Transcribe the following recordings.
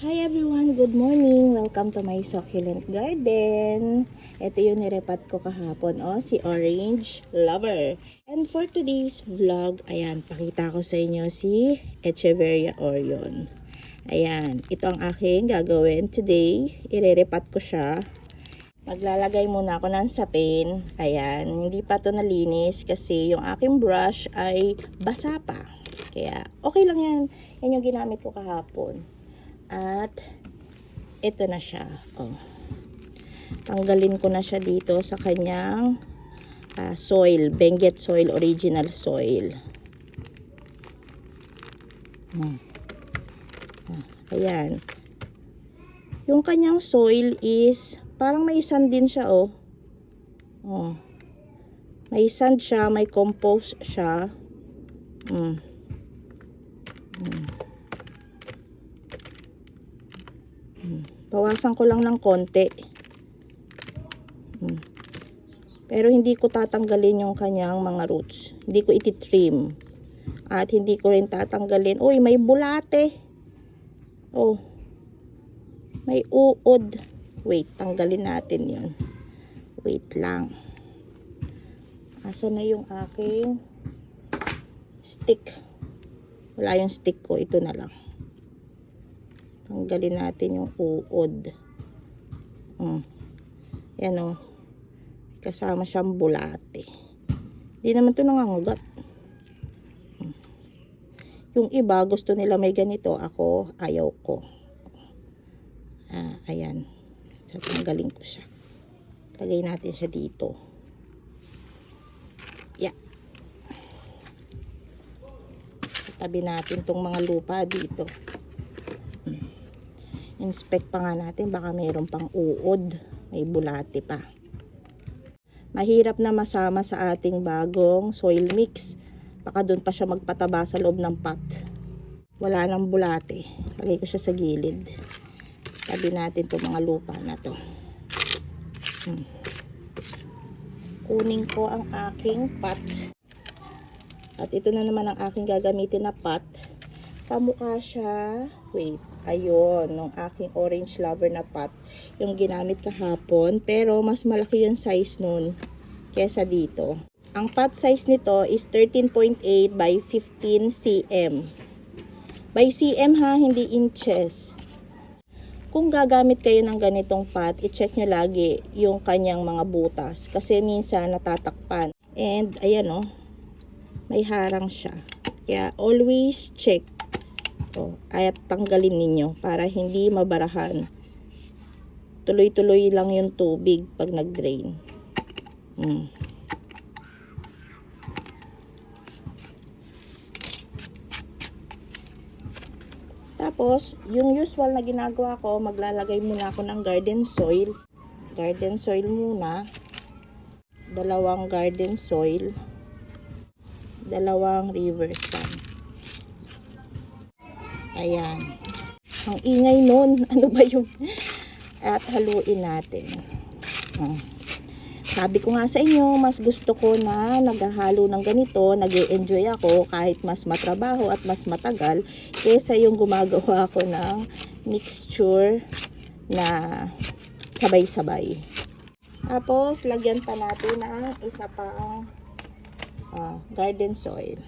Hi everyone! Good morning! Welcome to my succulent garden. Ito yung nirepat ko kahapon, si Orange Lover. And for today's vlog, ayan, pakita ko sa inyo si Echeveria Orion. Ayan, ito ang aking gagawin today. Irerepat ko siya. Maglalagay muna ako ng sapin. Ayan, hindi pa to nalinis kasi yung aking brush ay basa pa. Kaya okay lang yan. Yan yung ginamit ko kahapon. At ito na siya. Tanggalin ko na siya dito sa kanyang soil, Benguet soil, original soil. Ayan. Yung kanyang soil is parang may sand din siya, May sand siya, may compost siya. Bawasan ko lang ng konti. Pero hindi ko tatanggalin yung kanyang mga roots. Hindi ko ititrim. At hindi ko rin tatanggalin. Uy, may bulate. May uod. Wait, tanggalin natin yun. Wait lang. Asa na yung aking stick? Wala yung stick ko. Ito na lang. Tanggalin natin yung uod. Yan kasama siyang bulate. Hindi naman ito nangangagat. Yung iba gusto nila may ganito. Ako ayaw ko. Ayan. So, tanggalin ko siya. Lagay natin siya dito. Yeah. Tabi natin tong mga lupa dito. Inspect pa nga natin, baka mayroon pang uod, may bulate pa. Mahirap na masama sa ating bagong soil mix. Baka doon pa siya magpataba sa loob ng pot. Wala nang bulate. Lagay ko siya sa gilid. Tabi natin itong mga lupa na to. Kunin ko ang aking pot. At ito na naman ang aking gagamitin na pot. Kamukha siya, wait, ayun, nung aking Orange Lover na pot, yung ginamit kahapon, pero mas malaki yung size nun kesa dito. Ang pot size nito is 13.8 by 15 cm. By cm ha, hindi inches. Kung gagamit kayo ng ganitong pot, i-check nyo lagi yung kanyang mga butas, kasi minsan natatakpan. And, ayan may harang siya. Kaya, always check. At tanggalin ninyo para hindi mabarahan. Tuloy-tuloy lang yung tubig pag nag-drain. Tapos, yung usual na ginagawa ko, maglalagay muna ako ng garden soil. Garden soil muna. 2 garden soil. 2 river sand. Ayan. Ang ingay nun. Ano ba yun? At haluin natin. Sabi ko nga sa inyo, mas gusto ko na naghahalo ng ganito. Nag-e-enjoy ako kahit mas matrabaho at mas matagal kesa yung gumagawa ako ng mixture na sabay-sabay. Tapos, lagyan pa natin ng isa pang garden soil.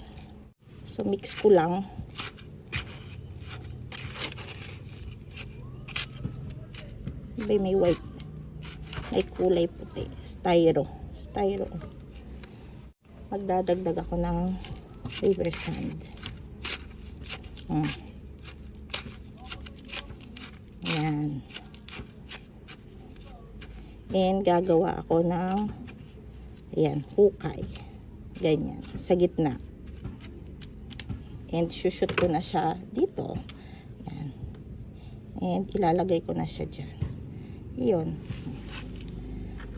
So, mix ko lang. May white, may kulay puti, styro. Magdadagdag ako ng river sand. Ayan. And gagawa ako ng hukay, ganyan, sa gitna. And shoot ko na siya dito. Ayan. And ilalagay ko na siya dyan. Yun.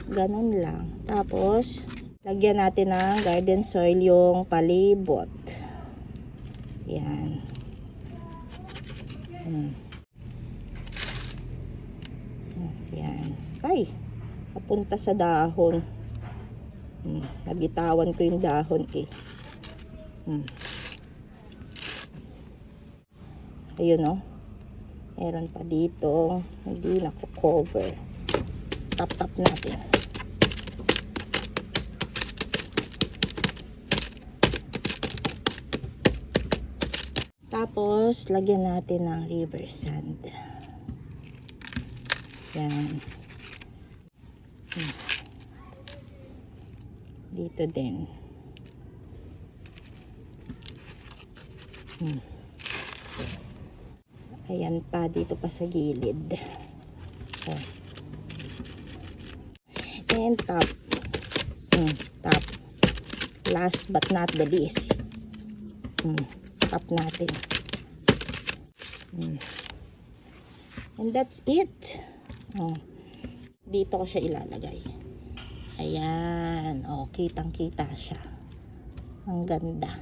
Ganon lang. Tapos, lagyan natin ng garden soil yung palibot. Yan. Yan. Ay, papunta sa dahon. Nabitawan ko yung dahon Ayun Meron pa dito, hindi nako-cover. Tap-tap natin. Tapos, lagyan natin ng river sand. Yan. Dito din. Ayan pa, dito pa sa gilid. Oh. And top. Top. Last but not the least. Top natin. And that's it. Dito ko siya ilalagay. Ayan. Kitang-kita siya. Ang ganda.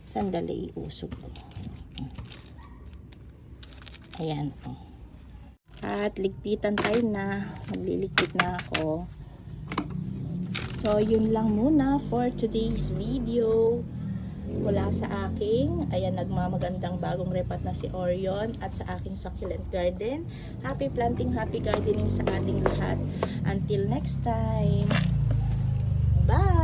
Sandali, iusog ko. Ayan. At ligpitan tayo na. Magliligpit na ako. So, yun lang muna for today's video. Wala sa aking, ayan, nagmamagandang bagong repat na si Orion at sa aking succulent garden. Happy planting, happy gardening sa ating lahat. Until next time. Bye!